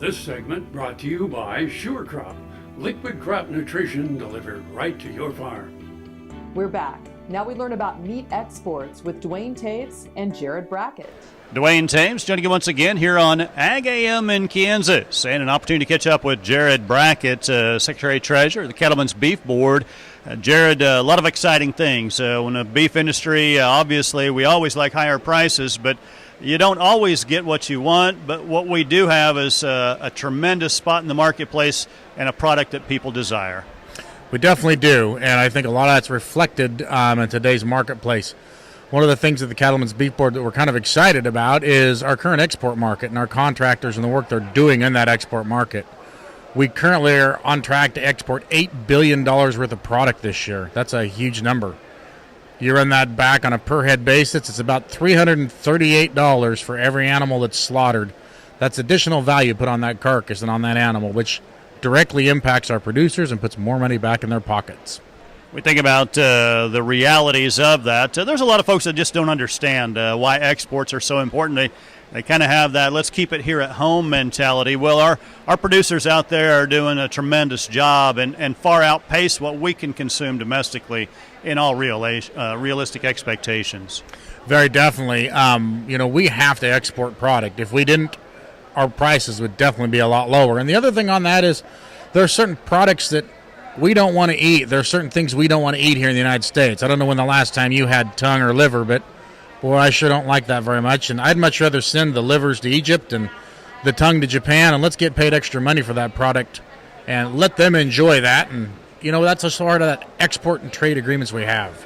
This segment brought to you by Sure Crop, liquid crop nutrition delivered right to your farm. We're back. Now we learn about meat exports with Duane Toews and Jared Brackett. Duane Toews joining you once again here on Ag AM in Kansas, and an opportunity to catch up with Jared Brackett, Secretary-Treasurer of the Cattlemen's Beef Board. Jared, a lot of exciting things. In the beef industry, obviously, we always like higher prices, but you don't always get what you want. But what we do have is a tremendous spot in the marketplace and a product that people desire. We definitely do, and I think a lot of that's reflected in today's marketplace. One of the things at the Cattlemen's Beef Board that we're kind of excited about is our current export market and our contractors and the work they're doing in that export market. We currently are on track to export $8 billion worth of product this year. That's a huge number. You run that back on a per-head basis, it's about $338 for every animal that's slaughtered. That's additional value put on that carcass and on that animal, which directly impacts our producers and puts more money back in their pockets. We think about the realities of that. There's a lot of folks that just don't understand why exports are so important. They kind of have that let's keep it here at home mentality. Well, our producers out there are doing a tremendous job and far outpace what we can consume domestically in all realistic expectations. Very definitely. We have to export product. If we didn't, our prices would definitely be a lot lower. And the other thing on that is there are certain products that we don't want to eat. There are certain things we don't want to eat here in the United States. I don't know when the last time you had tongue or liver, but boy, I sure don't like that very much. And I'd much rather send the livers to Egypt and the tongue to Japan, and let's get paid extra money for that product and let them enjoy that. And, that's a sort of that export and trade agreements we have.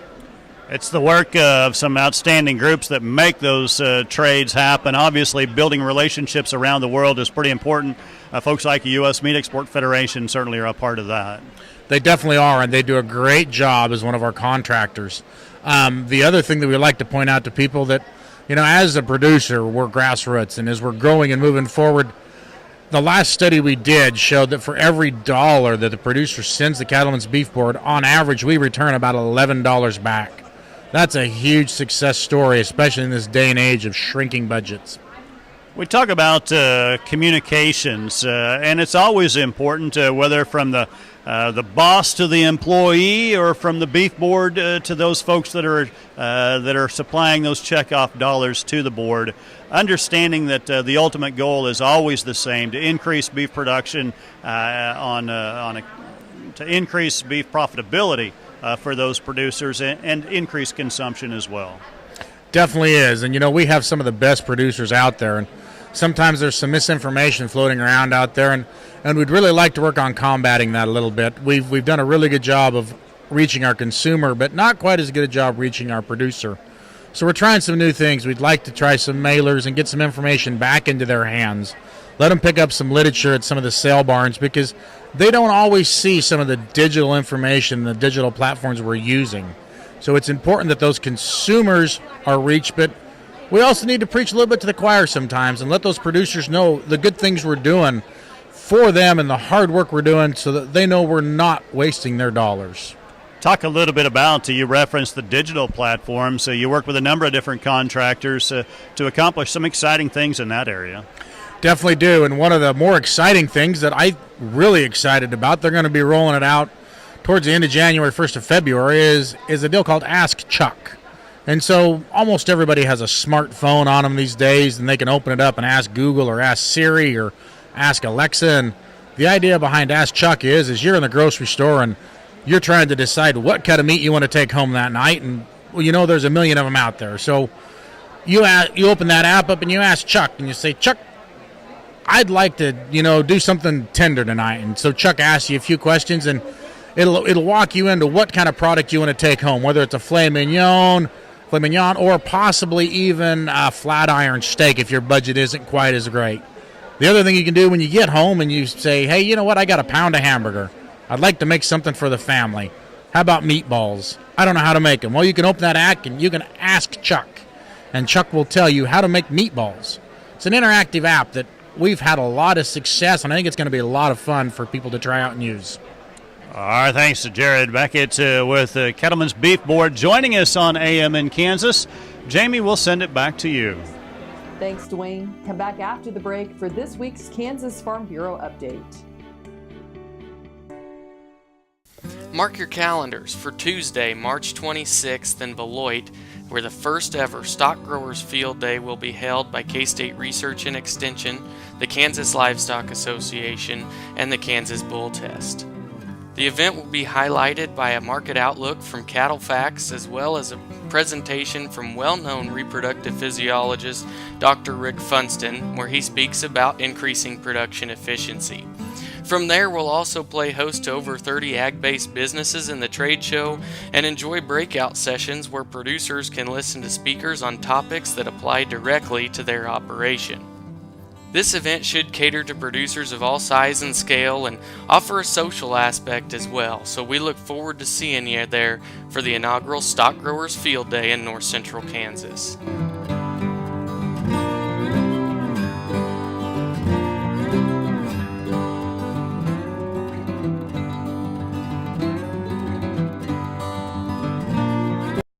It's the work of some outstanding groups that make those trades happen. Obviously, building relationships around the world is pretty important. Folks like the U.S. Meat Export Federation certainly are a part of that. They definitely are, and they do a great job as one of our contractors. The other thing that we like to point out to people that, as a producer, we're grassroots, and as we're growing and moving forward, the last study we did showed that for every dollar that the producer sends the Cattlemen's Beef Board, on average, we return about $11 back. That's a huge success story, especially in this day and age of shrinking budgets. We talk about communications, and it's always important, whether from the boss to the employee or from the beef board to those folks that are supplying those checkoff dollars to the board, understanding that the ultimate goal is always the same: to increase beef production, to increase beef profitability for those producers and increase consumption as well. Definitely is, and we have some of the best producers out there, and sometimes there's some misinformation floating around out there, and we'd really like to work on combating that a little bit. We've done a really good job of reaching our consumer, but not quite as good a job reaching our producer. So we're trying some new things. We'd like to try some mailers and get some information back into their hands. Let them pick up some literature at some of the sale barns, because they don't always see some of the digital information, the digital platforms we're using. So it's important that those consumers are reached, but we also need to preach a little bit to the choir sometimes and let those producers know the good things we're doing for them and the hard work we're doing, so that they know we're not wasting their dollars. Talk a little bit about, you referenced the digital platform, so you work with a number of different contractors to accomplish some exciting things in that area. Definitely do, and one of the more exciting things that I'm really excited about, they're going to be rolling it out towards the end of January, 1st of February, is a deal called Ask Chuck. And so almost everybody has a smartphone on them these days, and they can open it up and ask Google or ask Siri or ask Alexa. And the idea behind Ask Chuck is you're in the grocery store and you're trying to decide what kind of meat you want to take home that night, and there's a million of them out there. So you open that app up and you ask Chuck, and you say, Chuck, I'd like to do something tender tonight. And so Chuck asks you a few questions, and it'll walk you into what kind of product you want to take home, whether it's a filet mignon, or possibly even a flat iron steak if your budget isn't quite as great. The other thing you can do when you get home and you say, hey, you know what, I got a pound of hamburger. I'd like to make something for the family. How about meatballs? I don't know how to make them. Well, you can open that app and you can ask Chuck, and Chuck will tell you how to make meatballs. It's an interactive app that we've had a lot of success, and I think it's going to be a lot of fun for people to try out and use. All right, thanks to Jared Brackett with the Cattlemen's Beef Board joining us on AM in Kansas. Jamie, we'll send it back to you. Thanks, Duane. Come back after the break for this week's Kansas Farm Bureau update. Mark your calendars for Tuesday, March 26th in Beloit, where the first ever Stock Growers Field Day will be held by K-State Research and Extension, the Kansas Livestock Association, and the Kansas Bull Test. The event will be highlighted by a market outlook from Cattle Facts, as well as a presentation from well-known reproductive physiologist Dr. Rick Funston, where he speaks about increasing production efficiency. From there, we'll also play host to over 30 ag-based businesses in the trade show and enjoy breakout sessions where producers can listen to speakers on topics that apply directly to their operation. This event should cater to producers of all size and scale and offer a social aspect as well, so we look forward to seeing you there for the inaugural Stock Growers Field Day in North Central Kansas.